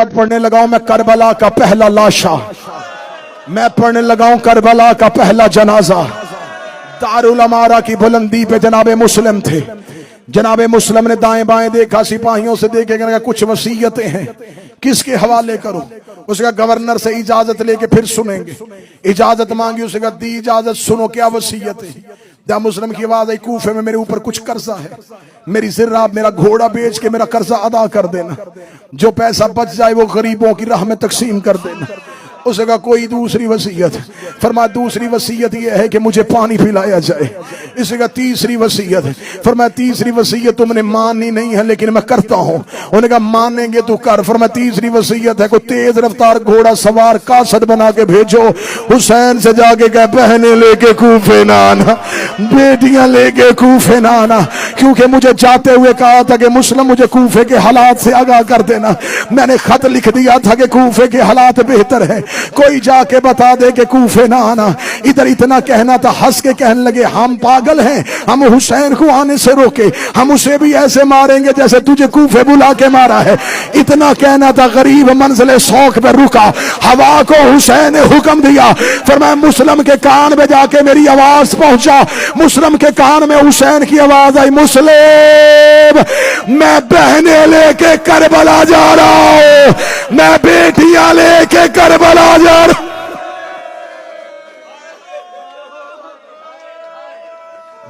پڑھنے لگا ہوں میں کربلا کا پہلا لاشا، میں پڑھنے لگا ہوں کربلا کا پہلا جنازہ۔ دارالامارہ کی بلندی پہ جناب مسلم تھے۔ جناب مسلم نے دائیں بائیں دیکھا، سپاہیوں سے دیکھے کہ کچھ وصیتیں ہیں، کس کے حوالے کروں؟ اس کا گورنر سے اجازت لے کے پھر سنیں گے۔ اجازت مانگی، اس کا دی اجازت، سنو کیا وصیت ہے۔ مسلم کی آواز آئی، کوفے میں میرے اوپر کچھ قرضہ ہے، میری ذراب میرا گھوڑا بیچ کے میرا قرضہ ادا کر دینا، جو پیسہ بچ جائے وہ غریبوں کی راہ میں تقسیم کر دینا۔ اس کا کوئی دوسری وصیت؟ فرمایا دوسری وصیت یہ ہے کہ مجھے پانی پلایا جائے۔ اس کا تیسری وصیت؟ فرمایا تیسری وصیت تم نے مانی نہیں ہے لیکن میں کرتا ہوں۔ انہوں نے کہا مانیں گے تو کر۔ فرمایا تیسری وصیت ہے کوئی تیز رفتار گھوڑا سوار قاصد بنا کے بھیجو، حسین سے جا کے کہے بہنیں لے کے کوفے نہ آنا، بیٹیاں لے کے کوفے نہ آنا، کیونکہ مجھے جاتے ہوئے کہا تھا کہ مسلم مجھے کوفے کے حالات سے آگاہ کر دینا۔ میں نے خط لکھ دیا تھا کہ کوفے کے حالات بہتر ہیں، کوئی جا کے بتا دے کہ کوفے نہ آنا۔ ادھر اتنا کہنا تھا، ہنس کے کہنے لگے ہم پاگل ہیں، ہم حسین کو آنے سے روکے، ہم اسے بھی ایسے ماریں گے جیسے تجھے کوفے بلا کے مارا ہے۔ اتنا کہنا تھا، غریب منزل سوک پہ رکا، ہوا کو حسین نے حکم دیا، فرمایا مسلم کے کان میں جا کے میری آواز پہنچا۔ مسلم کے کان میں حسین کی آواز آئی، مسلم میں بہنیں لے کے کربلا جا رہا ہوں، میں بیٹیاں لے کے کربلا جا رہا ہوں۔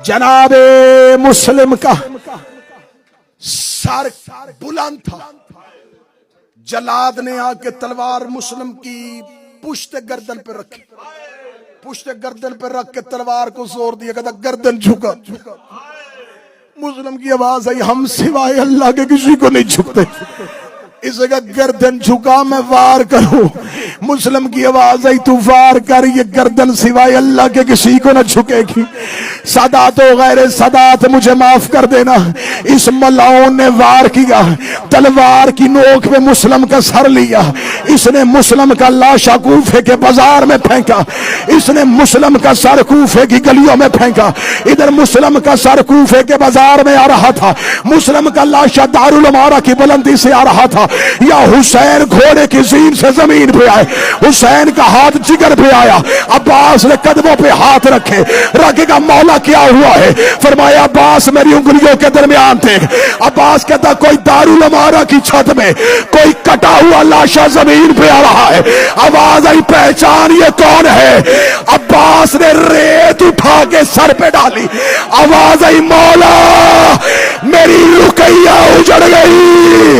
جناب مسلم کا سر بلند تھا، جلاد نے آ کے تلوار مسلم کی پشت گردن پہ رکھی، پشت گردن پہ رکھ کے تلوار کو زور دیا، کہتا گردن جھکا۔ مسلم کی آواز آئی، ہم سوائے اللہ کے کسی کو نہیں جھکتے۔ اسے کہا گردن جھکا میں وار کروں۔ مسلم کی آواز آئی، تو وار کر، یہ گردن سوائے اللہ کے کسی کو نہ جھکے گی۔ سادات و غیر سادات مجھے معاف کر دینا، اس ملعون نے وار کیا، تلوار کی نوک پہ مسلم کا سر لیا، اس نے مسلم کا لاشا کوفے کے بازار میں پھینکا، اس نے مسلم کا سر کوفے کی گلیوں میں پھینکا۔ ادھر مسلم کا سر کوفے کے بازار میں آ رہا تھا، مسلم کا لاشا دارالامارہ کی بلندی سے آ رہا تھا۔ یا حسین گھوڑے کی زین سے زمین پہ آئے، حسین کا ہاتھ جگر پہ آیا، عباس نے قدموں پہ ہاتھ رکھے، رکھے گا مولا کیا ہوا ہے؟ فرمایا عباس میری انگلیوں کے درمیان تھے۔ عباس کہتا کوئی دارالامارہ کی چھت میں کوئی کٹا ہوا لاشا زمین پہ آ رہا ہے۔ آواز آئی پہچان یہ کون ہے؟ عباس نے ریت اٹھا کے سر پہ ڈالی، آواز آئی مولا میری رقیہ اجڑ گئی۔